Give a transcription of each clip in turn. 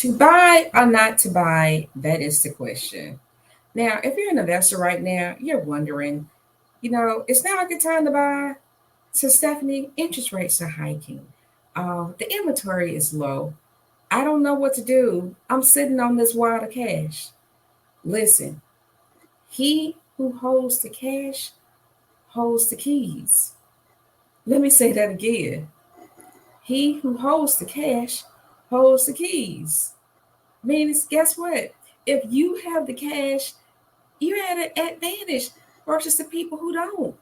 To buy or not to buy, that is the question. Now, if you're an investor right now, you're wondering, it's now a good time to buy. So, Stephanie, interest rates are hiking. The inventory is low. I don't know what to do. I'm sitting on this wad of cash. Listen, he who holds the cash holds the keys. Let me say that again. He who holds the cash holds the keys. Means, guess what? If you have the cash, you're at an advantage versus the people who don't.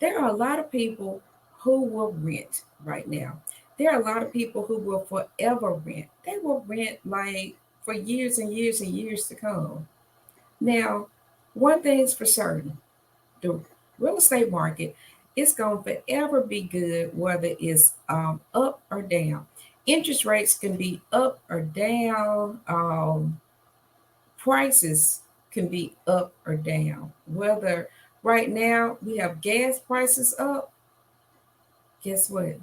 There are a lot of people who will rent right now. There are a lot of people who will forever rent. They will rent like for years and years and years to come. Now, one thing's for certain, the real estate market is going to forever be good, whether it's up or down. Interest rates can be up or down. Prices can be up or down. Whether right now we have gas prices up, guess what?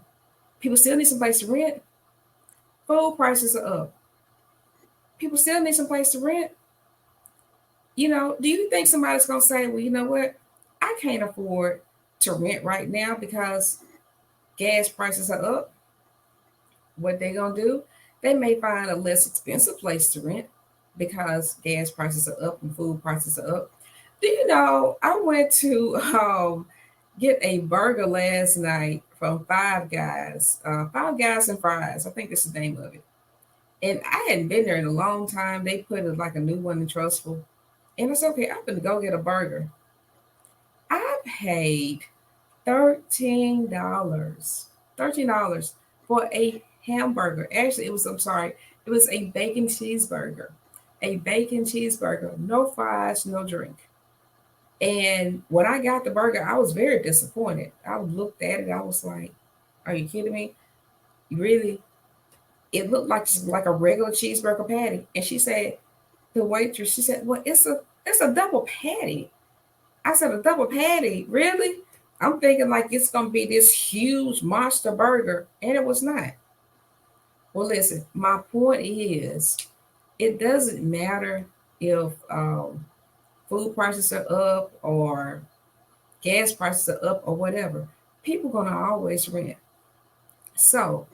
People still need some place to rent. Food prices are up. People still need some place to rent. Do you think somebody's going to say, well, you know what? I can't afford to rent right now because gas prices are up? What they going to do? They may find a less expensive place to rent because gas prices are up and food prices are up. Do you know, I went to get a burger last night from Five Guys and Fries. I think that's the name of it. And I hadn't been there in a long time. They put it like a new one in Trustful. And it's okay. I'm going to go get a burger. I paid $13. $13 for a hamburger. Actually, it was a bacon cheeseburger. A bacon cheeseburger, no fries, no drink. And when I got the burger, I was very disappointed. I looked at it, I was like, are you kidding me? Really? It looked like a regular cheeseburger patty. And she said, the waitress, she said, well, it's a double patty. I said, a double patty? Really? I'm thinking like it's gonna be this huge monster burger, and it was not. Well, listen, my point is, it doesn't matter if food prices are up or gas prices are up or whatever. People gonna always rent. So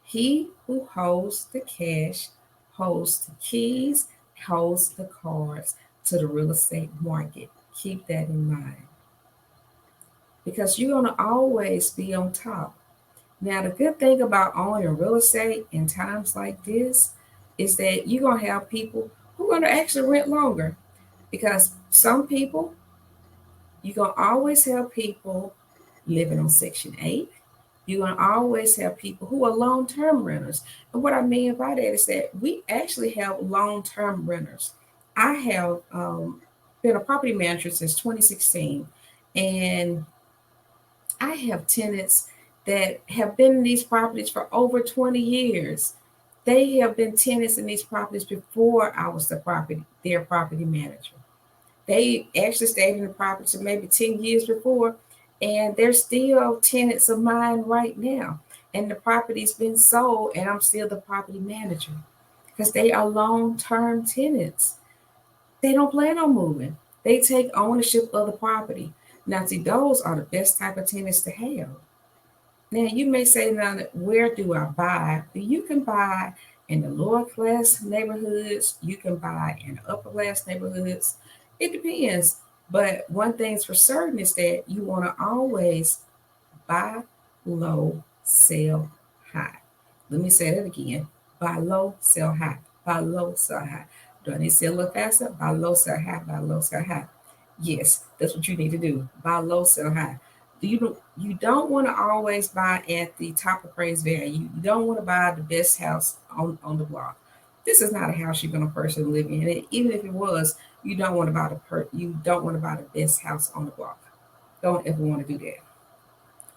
he who holds the cash holds the keys, holds the cards to the real estate market. Keep that in mind because you're gonna always be on top. Now, the good thing about owning real estate in times like this is that you're going to have people who are going to actually rent longer because some people, you're going to always have people living on Section 8. You're going to always have people who are long term renters. And what I mean by that is that we actually have long term renters. I have been a property manager since 2016, and I have tenants that have been in these properties for over 20 years. They have been tenants in these properties before I was their property manager. They actually stayed in the property maybe 10 years before, and they're still tenants of mine right now. And the property's been sold, and I'm still the property manager because they are long term tenants. They don't plan on moving, they take ownership of the property. Now, see, those are the best type of tenants to have. Now, you may say, now, where do I buy? You can buy in the lower class neighborhoods, you can buy in the upper class neighborhoods. It depends. But one thing's for certain is that you want to always buy low, sell high. Let me say that again. Buy low, sell high. Buy low, sell high. Do I need to sell a little faster? Buy low, sell high. Buy low, sell high. Yes, that's what you need to do. Buy low, sell high. You don't want to always buy at the top appraised value. You don't want to buy the best house on the block. This is not a house you're going to personally live in. And even if it was, you don't want to buy the best house on the block. Don't ever want to do that.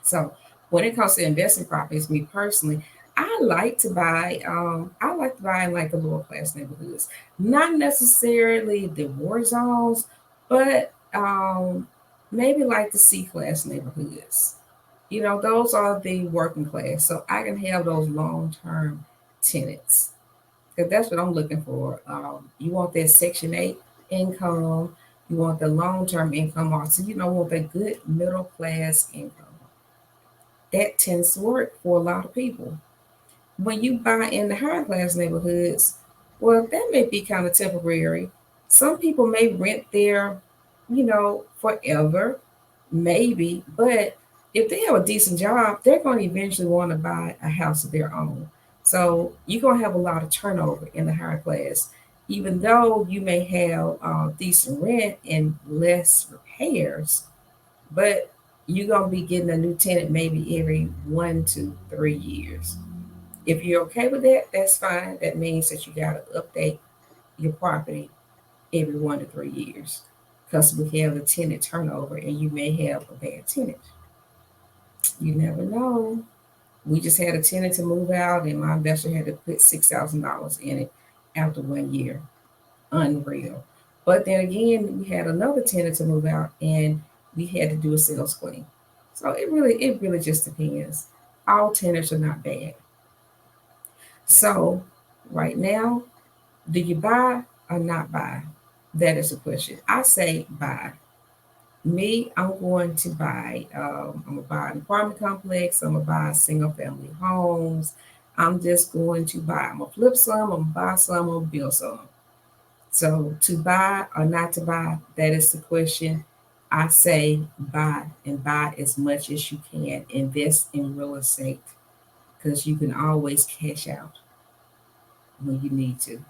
So when it comes to investing properties, me personally, I like to buy in like the lower class neighborhoods, not necessarily the war zones, but maybe like the C class neighborhoods. Those are the working class. So I can have those long term tenants. because that's what I'm looking for. You want that Section 8 income, you want the long term income also, want that good middle class income. That tends to work for a lot of people. When you buy in the higher class neighborhoods, well, that may be kind of temporary. Some people may rent there, forever, maybe, but if they have a decent job, they're going to eventually want to buy a house of their own. So you're going to have a lot of turnover in the higher class, even though you may have decent rent and less repairs, but you're going to be getting a new tenant maybe every 1 to 3 years. If you're okay with that, that's fine. That means that you got to update your property every 1 to 3 years because we have the tenant turnover and you may have a bad tenant. You never know. We just had a tenant to move out and my investor had to put $6,000 in it after 1 year. Unreal. But then again, we had another tenant to move out and we had to do a sales clean. So it really just depends. All tenants are not bad. So right now, do you buy or not buy? That is the question. I say buy. Me, I'm going to buy. I'm gonna buy an apartment complex. I'm gonna buy single family homes. I'm just going to buy. I'm gonna flip some. I'm gonna buy some. I'm gonna build some. So to buy or not to buy, that is the question. I say buy and buy as much as you can. Invest in real estate because you can always cash out when you need to.